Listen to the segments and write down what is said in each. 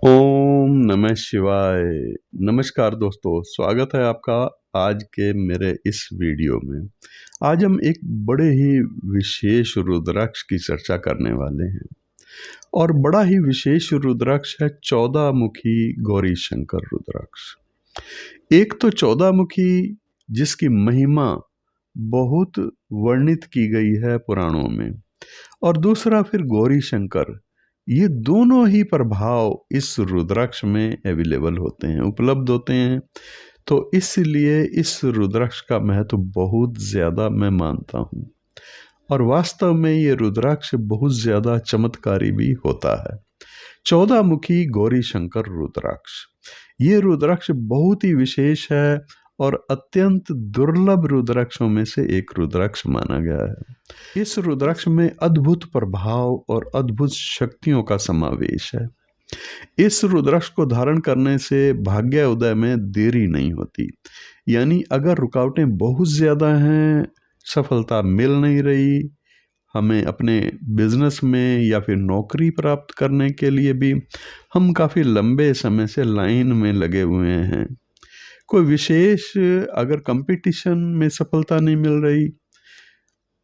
ओम नमः शिवाय। नमस्कार दोस्तों, स्वागत है आपका आज के मेरे इस वीडियो में। आज हम एक बड़े ही विशेष रुद्राक्ष की चर्चा करने वाले हैं और बड़ा ही विशेष रुद्राक्ष है 14 मुखी गौरी शंकर रुद्राक्ष। एक तो 14 मुखी जिसकी महिमा बहुत वर्णित की गई है पुराणों में, और दूसरा फिर गौरी शंकर। ये दोनों ही प्रभाव इस रुद्राक्ष में अवेलेबल होते हैं, उपलब्ध होते हैं। तो इसलिए इस रुद्राक्ष का महत्व बहुत ज़्यादा मैं मानता हूँ, और वास्तव में ये रुद्राक्ष बहुत ज़्यादा चमत्कारी भी होता है। 14 मुखी गौरी शंकर रुद्राक्ष, ये रुद्राक्ष बहुत ही विशेष है और अत्यंत दुर्लभ रुद्राक्षों में से एक रुद्राक्ष माना गया है। इस रुद्राक्ष में अद्भुत प्रभाव और अद्भुत शक्तियों का समावेश है। इस रुद्राक्ष को धारण करने से भाग्य उदय में देरी नहीं होती, यानी अगर रुकावटें बहुत ज़्यादा हैं, सफलता मिल नहीं रही, हमें अपने बिजनेस में या फिर नौकरी प्राप्त करने के लिए भी हम काफ़ी लंबे समय से लाइन में लगे हुए हैं, कोई विशेष अगर कंपटीशन में सफलता नहीं मिल रही,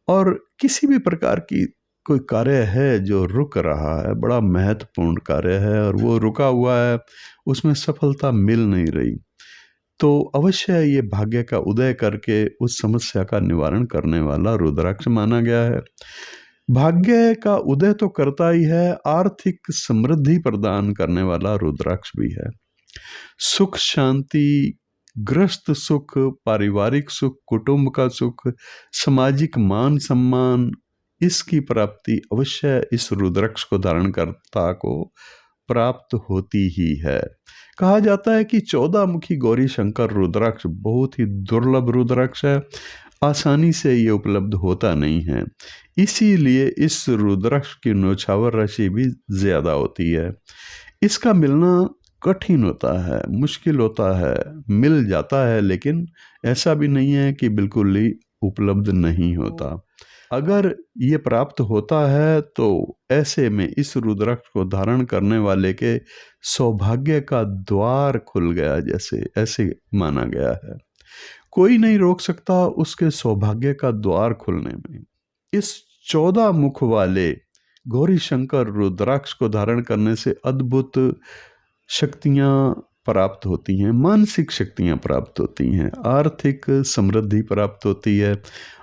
और किसी भी प्रकार की कोई कार्य है जो रुक रहा है, बड़ा महत्वपूर्ण कार्य है और वो रुका हुआ है, उसमें सफलता मिल नहीं रही, तो अवश्य ये भाग्य का उदय करके उस समस्या का निवारण करने वाला रुद्राक्ष माना गया है। भाग्य का उदय तो करता ही है, आर्थिक समृद्धि प्रदान करने वाला रुद्राक्ष भी है। सुख शांति, गृहस्थ सुख, पारिवारिक सुख, कुटुंब का सुख, सामाजिक मान सम्मान, इसकी प्राप्ति अवश्य इस रुद्राक्ष को धारण करता को प्राप्त होती ही है। कहा जाता है कि 14 मुखी गौरी शंकर रुद्राक्ष बहुत ही दुर्लभ रुद्राक्ष है, आसानी से ये उपलब्ध होता नहीं है, इसीलिए इस रुद्राक्ष की न्योछावर राशि भी ज़्यादा होती है। इसका मिलना कठिन होता है, मुश्किल होता है, मिल जाता है, लेकिन ऐसा भी नहीं है कि बिल्कुल ही उपलब्ध नहीं होता। अगर ये प्राप्त होता है तो ऐसे में इस रुद्राक्ष को धारण करने वाले के सौभाग्य का द्वार खुल गया, जैसे ऐसे माना गया है। कोई नहीं रोक सकता उसके सौभाग्य का द्वार खुलने में। इस 14 मुख वाले गौरी शंकर रुद्राक्ष को धारण करने से अद्भुत शक्तियां प्राप्त होती हैं, मानसिक शक्तियां प्राप्त होती हैं, आर्थिक समृद्धि प्राप्त होती है,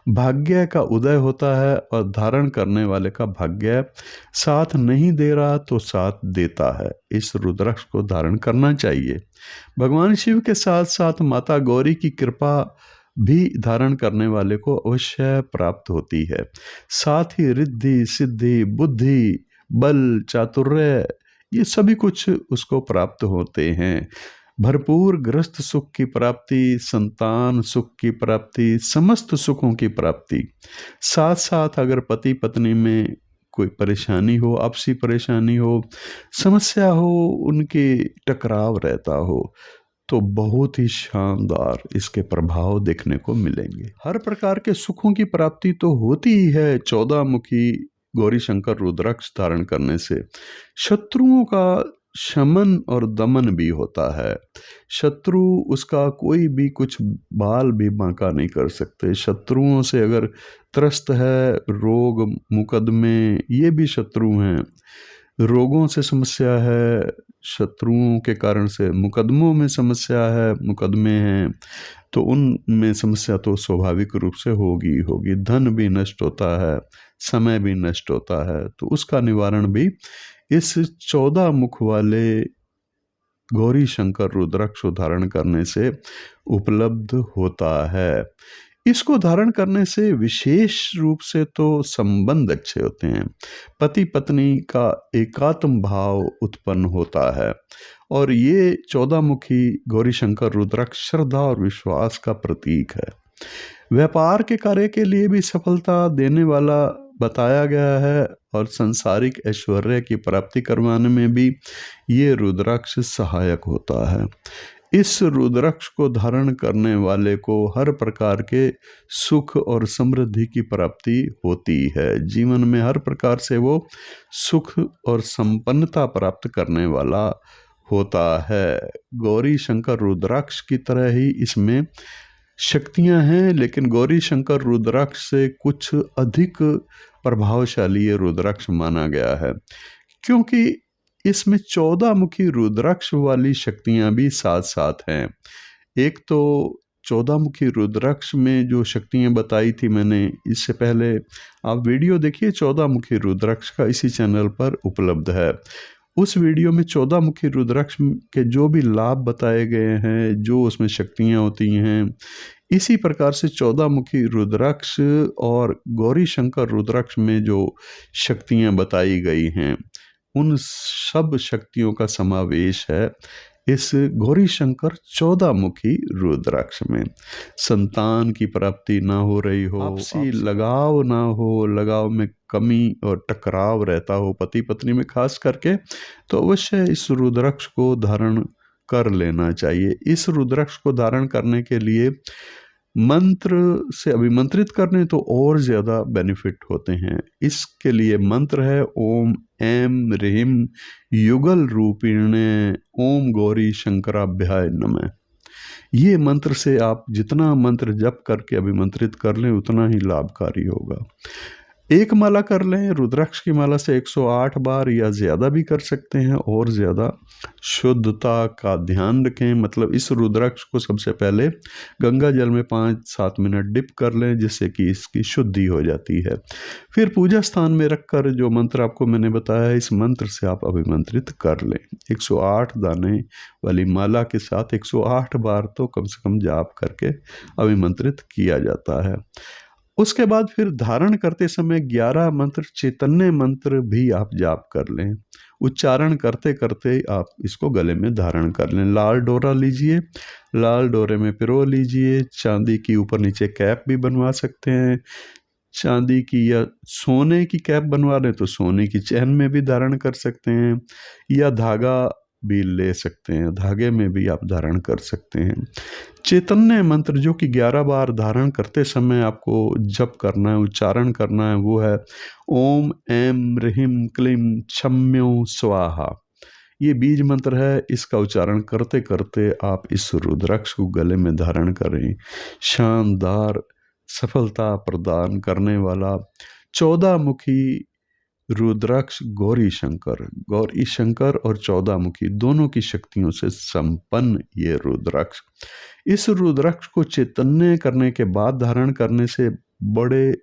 भाग्य का उदय होता है, और धारण करने वाले का भाग्य साथ नहीं दे रहा तो साथ देता है। इस रुद्राक्ष को धारण करना चाहिए। भगवान शिव के साथ साथ माता गौरी की कृपा भी धारण करने वाले को अवश्य प्राप्त होती है। साथ ही रिद्धि सिद्धि बुद्धि बल चातुर्य, ये सभी कुछ उसको प्राप्त होते हैं। भरपूर गृहस्थ सुख की प्राप्ति, संतान सुख की प्राप्ति, समस्त सुखों की प्राप्ति। साथ साथ अगर पति पत्नी में कोई परेशानी हो, आपसी परेशानी हो, समस्या हो, उनके टकराव रहता हो, तो बहुत ही शानदार इसके प्रभाव देखने को मिलेंगे। हर प्रकार के सुखों की प्राप्ति तो होती ही है 14 मुखी गौरी शंकर रुद्राक्ष धारण करने से। शत्रुओं का शमन और दमन भी होता है। शत्रु उसका कोई भी कुछ बाल भी बांका नहीं कर सकते। शत्रुओं से अगर त्रस्त है, रोग मुकदमे, ये भी शत्रु हैं। रोगों से समस्या है, शत्रुओं के कारण से मुकदमों में समस्या है, मुकदमे हैं, तो उनमें समस्या तो स्वाभाविक रूप से होगी होगी। धन भी नष्ट होता है, समय भी नष्ट होता है, तो उसका निवारण भी इस 14 मुख वाले गौरी शंकर रुद्राक्ष धारण करने से उपलब्ध होता है। इसको धारण करने से विशेष रूप से तो संबंध अच्छे होते हैं, पति पत्नी का एकात्म भाव उत्पन्न होता है, और ये 14 मुखी गौरी शंकर रुद्राक्ष श्रद्धा और विश्वास का प्रतीक है। व्यापार के कार्य के लिए भी सफलता देने वाला बताया गया है, और संसारिक ऐश्वर्य की प्राप्ति करवाने में भी ये रुद्राक्ष सहायक होता है। इस रुद्राक्ष को धारण करने वाले को हर प्रकार के सुख और समृद्धि की प्राप्ति होती है। जीवन में हर प्रकार से वो सुख और संपन्नता प्राप्त करने वाला होता है। गौरी शंकर रुद्राक्ष की तरह ही इसमें शक्तियां हैं, लेकिन गौरी शंकर रुद्राक्ष से कुछ अधिक प्रभावशाली ये रुद्राक्ष माना गया है, क्योंकि इसमें 14 मुखी रुद्राक्ष वाली शक्तियां भी साथ साथ हैं। एक तो 14 मुखी रुद्राक्ष में जो शक्तियां बताई थी मैंने इससे पहले, आप वीडियो देखिए 14 मुखी रुद्राक्ष का, इसी चैनल पर उपलब्ध है। उस वीडियो में 14 मुखी रुद्राक्ष के जो भी लाभ बताए गए हैं, जो उसमें शक्तियां होती हैं, इसी प्रकार से 14 मुखी रुद्राक्ष और गौरी शंकर रुद्राक्ष में जो शक्तियां बताई गई हैं, उन सब शक्तियों का समावेश है इस गौरी शंकर 14 मुखी रुद्राक्ष में। संतान की प्राप्ति ना हो रही हो, आपसी लगाव ना हो, लगाव में कमी और टकराव रहता हो पति पत्नी में खास करके, तो अवश्य इस रुद्राक्ष को धारण कर लेना चाहिए। इस रुद्राक्ष को धारण करने के लिए मंत्र से अभिमंत्रित करने तो और ज़्यादा बेनिफिट होते हैं। इसके लिए मंत्र है ओम ऐं ह्रीं युगल रूपिणे ओम गौरी शंकराभ्याय नमः। ये मंत्र से आप जितना मंत्र जप करके अभिमंत्रित कर लें उतना ही लाभकारी होगा। एक माला कर लें, रुद्राक्ष की माला से 108 बार या ज़्यादा भी कर सकते हैं, और ज़्यादा शुद्धता का ध्यान रखें। मतलब इस रुद्राक्ष को सबसे पहले गंगा जल में 5-7 मिनट डिप कर लें, जिससे कि इसकी शुद्धि हो जाती है। फिर पूजा स्थान में रखकर जो मंत्र आपको मैंने बताया है, इस मंत्र से आप अभिमंत्रित कर लें। 108 दाने वाली माला के साथ 108 बार तो कम से कम जाप करके अभिमंत्रित किया जाता है। उसके बाद फिर धारण करते समय 11 मंत्र, चैतन्य मंत्र भी आप जाप कर लें। उच्चारण करते करते आप इसको गले में धारण कर लें। लाल डोरा लीजिए, लाल डोरे में पिरो लीजिए। चांदी की ऊपर नीचे कैप भी बनवा सकते हैं। चांदी की या सोने की कैप बनवा लें तो सोने की चैन में भी धारण कर सकते हैं, या धागा भी ले सकते हैं, धागे में भी आप धारण कर सकते हैं। चैतन्य मंत्र जो कि 11 बार धारण करते समय आपको जप करना है, उच्चारण करना है, वो है ओम ऐं ह्रीं क्लीं छम्यो स्वाहा। ये बीज मंत्र है। इसका उच्चारण करते करते आप इस रुद्राक्ष को गले में धारण करें। शानदार सफलता प्रदान करने वाला 14 मुखी रुद्राक्ष गौरी शंकर और 14 मुखी दोनों की शक्तियों से संपन्न ये रुद्राक्ष। इस रुद्राक्ष को चैतन्य करने के बाद धारण करने से बड़े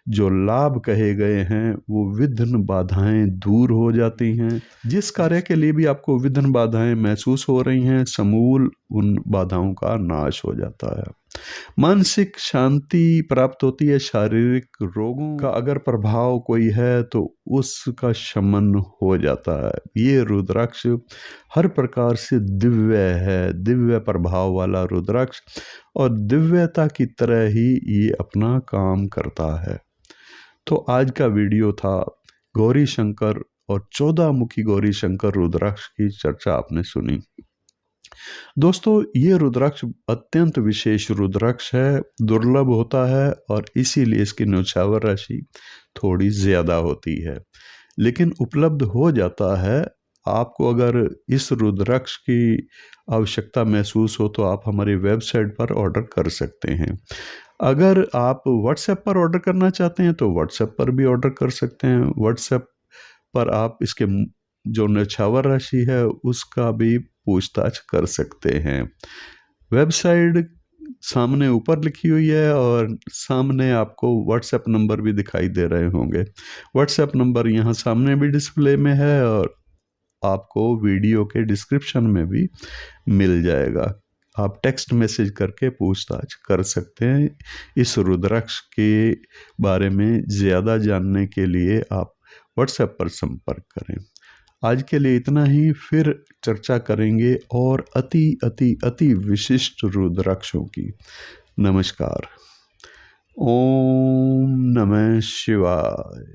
जो लाभ कहे गए हैं, वो विघ्न बाधाएं दूर हो जाती हैं। जिस कार्य के लिए भी आपको विघ्न बाधाएं महसूस हो रही हैं, समूल उन बाधाओं का नाश हो जाता है। मानसिक शांति प्राप्त होती है। शारीरिक रोगों का अगर प्रभाव कोई है तो उसका शमन हो जाता है। ये रुद्राक्ष हर प्रकार से दिव्य है, दिव्य प्रभाव वाला रुद्राक्ष, और दिव्यता की तरह ही ये अपना काम करता है। तो आज का वीडियो था गौरी शंकर और 14 मुखी गौरी शंकर रुद्राक्ष की चर्चा आपने सुनी। दोस्तों, ये रुद्राक्ष अत्यंत विशेष रुद्राक्ष है, दुर्लभ होता है, और इसीलिए इसकी न्यौछावर राशि थोड़ी ज़्यादा होती है, लेकिन उपलब्ध हो जाता है। आपको अगर इस रुद्राक्ष की आवश्यकता महसूस हो तो आप हमारी वेबसाइट पर ऑर्डर कर सकते हैं। अगर आप व्हाट्सएप पर ऑर्डर करना चाहते हैं तो व्हाट्सएप पर भी ऑर्डर कर सकते हैं। व्हाट्सएप पर आप इसके जो न्यौछावर राशि है उसका भी पूछताछ कर सकते हैं। वेबसाइट सामने ऊपर लिखी हुई है, और सामने आपको व्हाट्सएप नंबर भी दिखाई दे रहे होंगे। व्हाट्सएप नंबर यहाँ सामने भी डिस्प्ले में है, और आपको वीडियो के डिस्क्रिप्शन में भी मिल जाएगा। आप टेक्स्ट मैसेज करके पूछताछ कर सकते हैं। इस रुद्राक्ष के बारे में ज़्यादा जानने के लिए आप व्हाट्सएप पर संपर्क करें। आज के लिए इतना ही, फिर चर्चा करेंगे और अति अति अति विशिष्ट रुद्राक्षों की। नमस्कार। ओम नमः शिवाय।